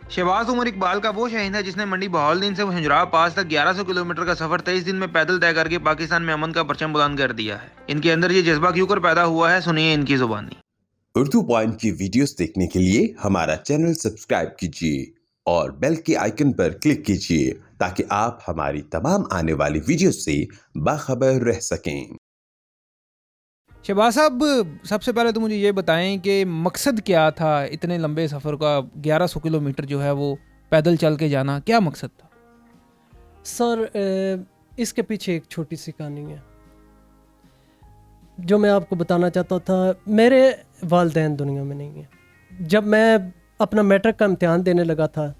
شہباز عمر اقبال کا وہ شہین ہے جس نے منڈی بہاولدین سے ہنجراو پاس تک 1100 کلومیٹر کا سفر 23 دن میں پیدل طے کر کے پاکستان میں امن کا پرچم بلند کر دیا ہے۔ ان کے اندر یہ جذبہ کیوں کر پیدا ہوا ہے، سنیے ان کی زبانی۔ اردو پوائنٹ کی ویڈیوز دیکھنے کے لیے ہمارا چینل سبسکرائب کیجیے اور بیل کے آئیکن پر کلک کیجیے تاکہ آپ ہماری تمام آنے والی ویڈیوز سے باخبر رہ سکیں۔ شہباز صاحب، سب سے پہلے تو مجھے یہ بتائیں کہ مقصد کیا تھا اتنے لمبے سفر کا؟ 1100 کلومیٹر جو ہے وہ پیدل چل کے جانا، کیا مقصد تھا؟ سر اس کے پیچھے ایک چھوٹی سی کہانی ہے جو میں آپ کو بتانا چاہتا تھا۔ میرے والدین دنیا میں نہیں ہیں۔ جب میں اپنا میٹرک کا امتحان دینے لگا تھا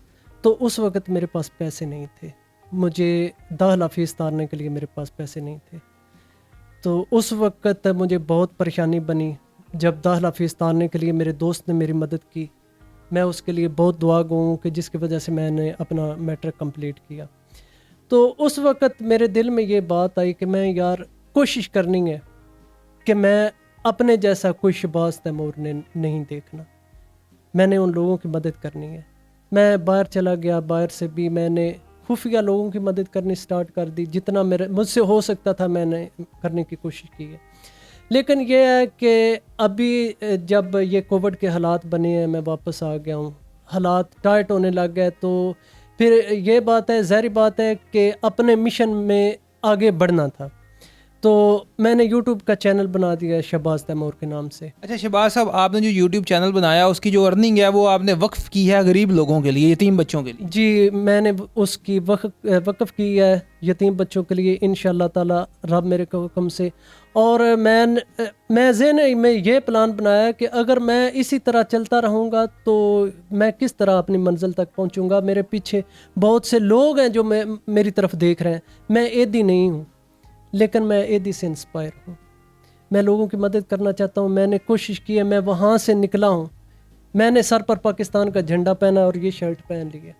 تو اس وقت میرے پاس پیسے نہیں تھے، مجھے داخلہ فیس تارنے کے لیے میرے پاس پیسے نہیں تھے۔ تو اس وقت مجھے بہت پریشانی بنی جب داخلہ فیس تارنے کے لیے میرے دوست نے میری مدد کی۔ میں اس کے لیے بہت دعا گو ہوں کہ جس کی وجہ سے میں نے اپنا میٹرک کمپلیٹ کیا۔ تو اس وقت میرے دل میں یہ بات آئی کہ میں یار کوشش کرنی ہے کہ میں اپنے جیسا کوئی شہباز تیمور نے نہیں دیکھنا، میں نے ان لوگوں کی مدد کرنی ہے۔ میں باہر چلا گیا، باہر سے بھی میں نے خفیہ لوگوں کی مدد کرنی سٹارٹ کر دی، جتنا مجھ سے ہو سکتا تھا میں نے کرنے کی کوشش کی ہے۔ لیکن یہ ہے کہ ابھی جب یہ کووڈ کے حالات بنے ہیں، میں واپس آ گیا ہوں، حالات ٹائٹ ہونے لگ گئے، تو پھر یہ بات ہے، ظاہری بات ہے کہ اپنے مشن میں آگے بڑھنا تھا، تو میں نے یوٹیوب کا چینل بنا دیا ہے شہباز تیمور کے نام سے۔ اچھا شہباز صاحب، آپ نے جو یوٹیوب چینل بنایا اس کی جو ارننگ ہے وہ آپ نے وقف کی ہے غریب لوگوں کے لیے، یتیم بچوں کے لیے؟ جی، میں نے اس کی وقف کی ہے یتیم بچوں کے لیے انشاءاللہ تعالی رب میرے کے حکم سے۔ اور میں ذہن میں یہ پلان بنایا کہ اگر میں اسی طرح چلتا رہوں گا تو میں کس طرح اپنی منزل تک پہنچوں گا۔ میرے پیچھے بہت سے لوگ ہیں جو میری طرف دیکھ رہے ہیں، میں ایدی نہیں ہوں لیکن میں ایدی سے انسپائر ہوں، میں لوگوں کی مدد کرنا چاہتا ہوں۔ میں نے کوشش کی ہے، میں وہاں سے نکلا ہوں، میں نے سر پر پاکستان کا جھنڈا پہنا اور یہ شرٹ پہن لی ہے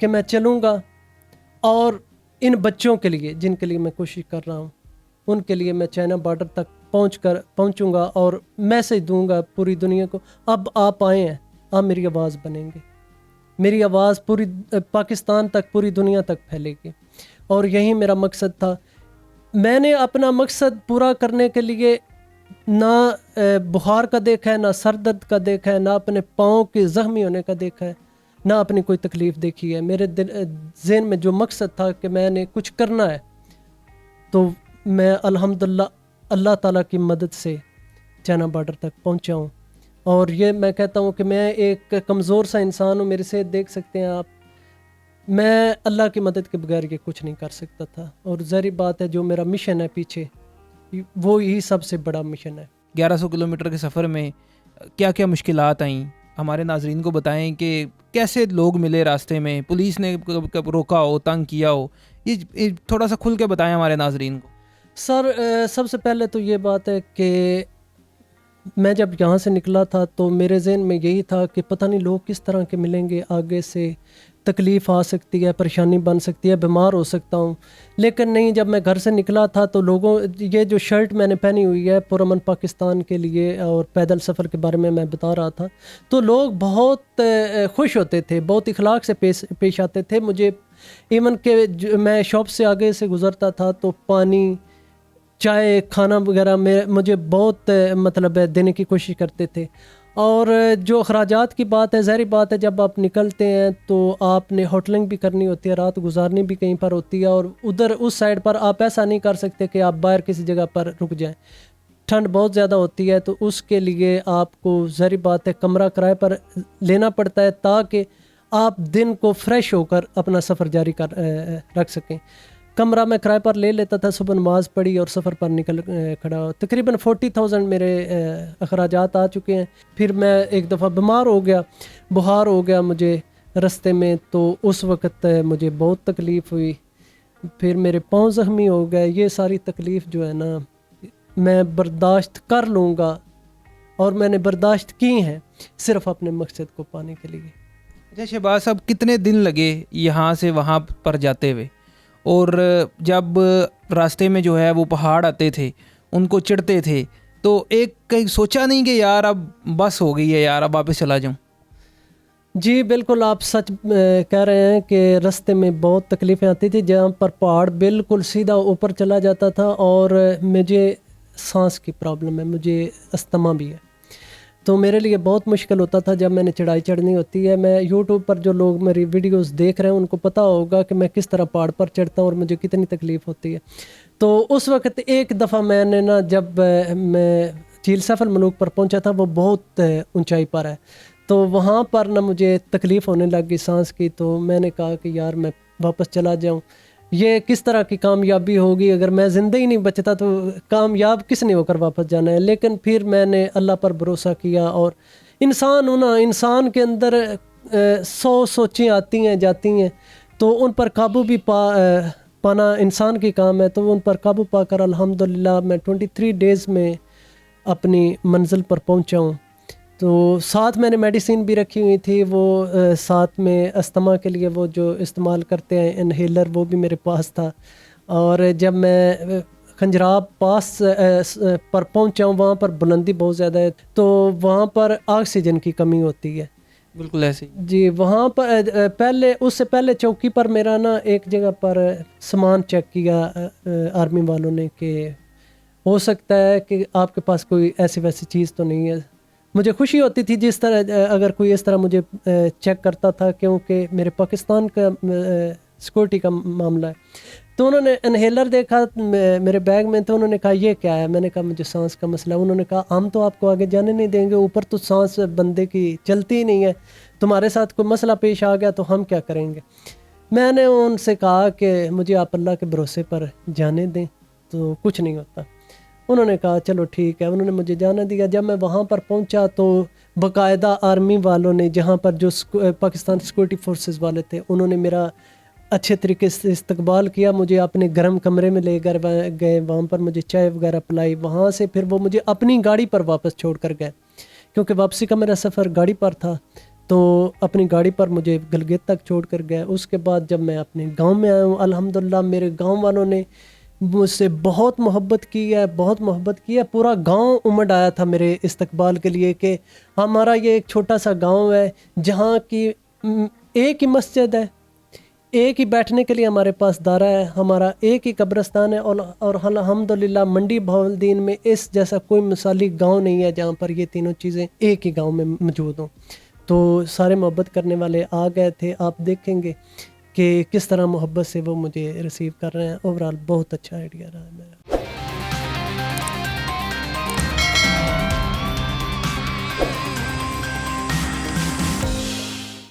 کہ میں چلوں گا اور ان بچوں کے لیے جن کے لیے میں کوشش کر رہا ہوں، ان کے لیے میں چائنا بارڈر تک پہنچوں گا اور میسج دوں گا پوری دنیا کو، اب آپ آئے ہیں، آپ میری آواز بنیں گے، میری آواز پوری پاکستان تک، پوری دنیا تک پھیلے گی۔ اور یہی میرا مقصد تھا۔ میں نے اپنا مقصد پورا کرنے کے لیے نہ بخار کا دیکھا ہے، نہ سر درد کا دیکھا ہے، نہ اپنے پاؤں کے زخمی ہونے کا دیکھا ہے، نہ اپنی کوئی تکلیف دیکھی ہے۔ میرے ذہن میں جو مقصد تھا کہ میں نے کچھ کرنا ہے، تو میں الحمدللہ اللہ تعالیٰ کی مدد سے چائنا بارڈر تک پہنچا ہوں۔ اور یہ میں کہتا ہوں کہ میں ایک کمزور سا انسان ہوں، میرے سے دیکھ سکتے ہیں آپ، میں اللہ کی مدد کے بغیر یہ کچھ نہیں کر سکتا تھا۔ اور ظاہری بات ہے جو میرا مشن ہے پیچھے، وہ یہی سب سے بڑا مشن ہے۔ 1100 کلومیٹر کے سفر میں کیا کیا مشکلات آئیں؟ ہمارے ناظرین کو بتائیں کہ کیسے لوگ ملے راستے میں، پولیس نے کب روکا ہو، تنگ کیا ہو، یہ تھوڑا سا کھل کے بتائیں ہمارے ناظرین کو۔ سر سب سے پہلے تو یہ بات ہے کہ میں جب یہاں سے نکلا تھا تو میرے ذہن میں یہی تھا کہ پتہ نہیں لوگ کس طرح کے ملیں گے، آگے سے تکلیف آ سکتی ہے، پریشانی بن سکتی ہے، بیمار ہو سکتا ہوں۔ لیکن نہیں، جب میں گھر سے نکلا تھا تو لوگوں، یہ جو شرٹ میں نے پہنی ہوئی ہے پرامن پاکستان کے لیے اور پیدل سفر کے بارے میں بتا رہا تھا، تو لوگ بہت خوش ہوتے تھے، بہت اخلاق سے پیش آتے تھے مجھے۔ ایون کہ میں شاپ سے آگے سے گزرتا تھا تو پانی، چائے، کھانا وغیرہ مجھے بہت مطلب دینے کی کوشش کرتے تھے۔ اور جو اخراجات کی بات ہے، ظاہری بات ہے جب آپ نکلتے ہیں تو آپ نے ہوٹلنگ بھی کرنی ہوتی ہے، رات گزارنی بھی کہیں پر ہوتی ہے، اور ادھر اس سائڈ پر آپ ایسا نہیں کر سکتے کہ آپ باہر کسی جگہ پر رک جائیں، ٹھنڈ بہت زیادہ ہوتی ہے، تو اس کے لیے آپ کو ظاہری بات ہے کمرہ کرائے پر لینا پڑتا ہے تاکہ آپ دن کو فریش ہو کر اپنا سفر جاری رکھ سکیں۔ کمرہ میں کرائے پر لے لیتا تھا، صبح نماز پڑھی اور سفر پر نکل کھڑا ہو۔ تقریباً 40,000 میرے اخراجات آ چکے ہیں۔ پھر میں ایک دفعہ بیمار ہو گیا، بخار ہو گیا مجھے رستے میں، تو اس وقت مجھے بہت تکلیف ہوئی، پھر میرے پاؤں زخمی ہو گئے۔ یہ ساری تکلیف جو ہے نا میں برداشت کر لوں گا، اور میں نے برداشت کی ہیں صرف اپنے مقصد کو پانے کے لیے۔ اچھا شہباز صاحب، کتنے دن لگے یہاں سے وہاں پر جاتے ہوئے؟ اور جب راستے میں جو ہے وہ پہاڑ آتے تھے، ان کو چڑھتے تھے، تو ایک کہیں سوچا نہیں کہ یار اب بس ہو گئی ہے یار، اب واپس چلا جاؤں؟ جی بالکل آپ سچ کہہ رہے ہیں کہ راستے میں بہت تکلیفیں آتی تھی، جہاں پر پہاڑ بالکل سیدھا اوپر چلا جاتا تھا، اور مجھے سانس کی پرابلم ہے، مجھے استھما بھی ہے، تو میرے لیے بہت مشکل ہوتا تھا جب میں نے چڑھائی چڑھنی ہوتی ہے۔ میں یوٹیوب پر جو لوگ میری ویڈیوز دیکھ رہے ہیں ان کو پتہ ہوگا کہ میں کس طرح پہاڑ پر چڑھتا ہوں اور مجھے کتنی تکلیف ہوتی ہے۔ تو اس وقت ایک دفعہ میں نے نا، جب میں جھیل سیف الملوک پر پہنچا تھا، وہ بہت اونچائی پر ہے، تو وہاں پر نا مجھے تکلیف ہونے لگ گئی سانس کی، تو میں نے کہا کہ یار میں واپس چلا جاؤں، یہ کس طرح کی کامیابی ہوگی، اگر میں زندہ ہی نہیں بچتا تو کامیاب کس نے ہو کر واپس جانا ہے۔ لیکن پھر میں نے اللہ پر بھروسہ کیا، اور انسان ہونا، انسان کے اندر 100 سوچیں آتی ہیں جاتی ہیں، تو ان پر قابو بھی پانا انسان کی کام ہے، تو ان پر قابو پا کر الحمدللہ میں 23 ڈیز میں اپنی منزل پر پہنچا ہوں۔ تو ساتھ میں نے میڈیسین بھی رکھی ہوئی تھی، وہ ساتھ میں استھما کے لیے وہ جو استعمال کرتے ہیں انہیلر، وہ بھی میرے پاس تھا۔ اور جب میں کھنجراب پاس پر پہنچا ہوں، وہاں پر بلندی بہت زیادہ ہے، تو وہاں پر آکسیجن کی کمی ہوتی ہے۔ بالکل ایسے ہی جی وہاں پر پہلے، اس سے پہلے چوکی پر میرا نا ایک جگہ پر سامان چیک کیا آرمی والوں نے کہ ہو سکتا ہے کہ آپ کے پاس کوئی ایسی ویسی چیز تو نہیں ہے۔ مجھے خوشی ہوتی تھی جس طرح اگر کوئی اس طرح مجھے چیک کرتا تھا، کیونکہ میرے پاکستان کا سیکورٹی کا معاملہ ہے۔ تو انہوں نے انہیلر دیکھا میرے بیگ میں، تو انہوں نے کہا یہ کیا ہے؟ میں نے کہا مجھے سانس کا مسئلہ ہے۔ انہوں نے کہا ہم تو آپ کو آگے جانے نہیں دیں گے، اوپر تو سانس بندے کی چلتی ہی نہیں ہے، تمہارے ساتھ کوئی مسئلہ پیش آ گیا تو ہم کیا کریں گے؟ میں نے ان سے کہا کہ مجھے آپ اللہ کے بھروسے پر جانے دیں تو کچھ نہیں ہوتا۔ انہوں نے کہا چلو ٹھیک ہے، انہوں نے مجھے جانا دیا۔ جب میں وہاں پر پہنچا تو باقاعدہ آرمی والوں نے، جہاں پر جو پاکستان سیکورٹی فورسز والے تھے، انہوں نے میرا اچھے طریقے سے استقبال کیا، مجھے اپنے گرم کمرے میں لے کر گئے، وہاں پر مجھے چائے وغیرہ پلائی، وہاں سے پھر وہ مجھے اپنی گاڑی پر واپس چھوڑ کر گئے، کیونکہ واپسی کا میرا سفر گاڑی پر تھا، تو اپنی گاڑی پر مجھے گلگت تک چھوڑ کر گئے۔ اس کے بعد جب میں اپنے گاؤں میں آیا ہوں، الحمدللہ میرے گاؤں والوں نے مجھ سے بہت محبت کی ہے، بہت محبت کی ہے۔ پورا گاؤں امڑ آیا تھا میرے استقبال کے لیے کہ ہمارا یہ ایک چھوٹا سا گاؤں ہے جہاں کی ایک ہی مسجد ہے، ایک ہی بیٹھنے کے لیے ہمارے پاس دارا ہے، ہمارا ایک ہی قبرستان ہے، اور الحمدللہ منڈی بہاولدین میں اس جیسا کوئی مثالی گاؤں نہیں ہے جہاں پر یہ تینوں چیزیں ایک ہی گاؤں میں موجود ہوں۔ تو سارے محبت کرنے والے آ گئے تھے، آپ دیکھیں گے کہ کس طرح محبت سے وہ مجھے ریسیو کر رہے ہیں۔ اوورال بہت اچھا آئیڈیا رہا ہے میرا۔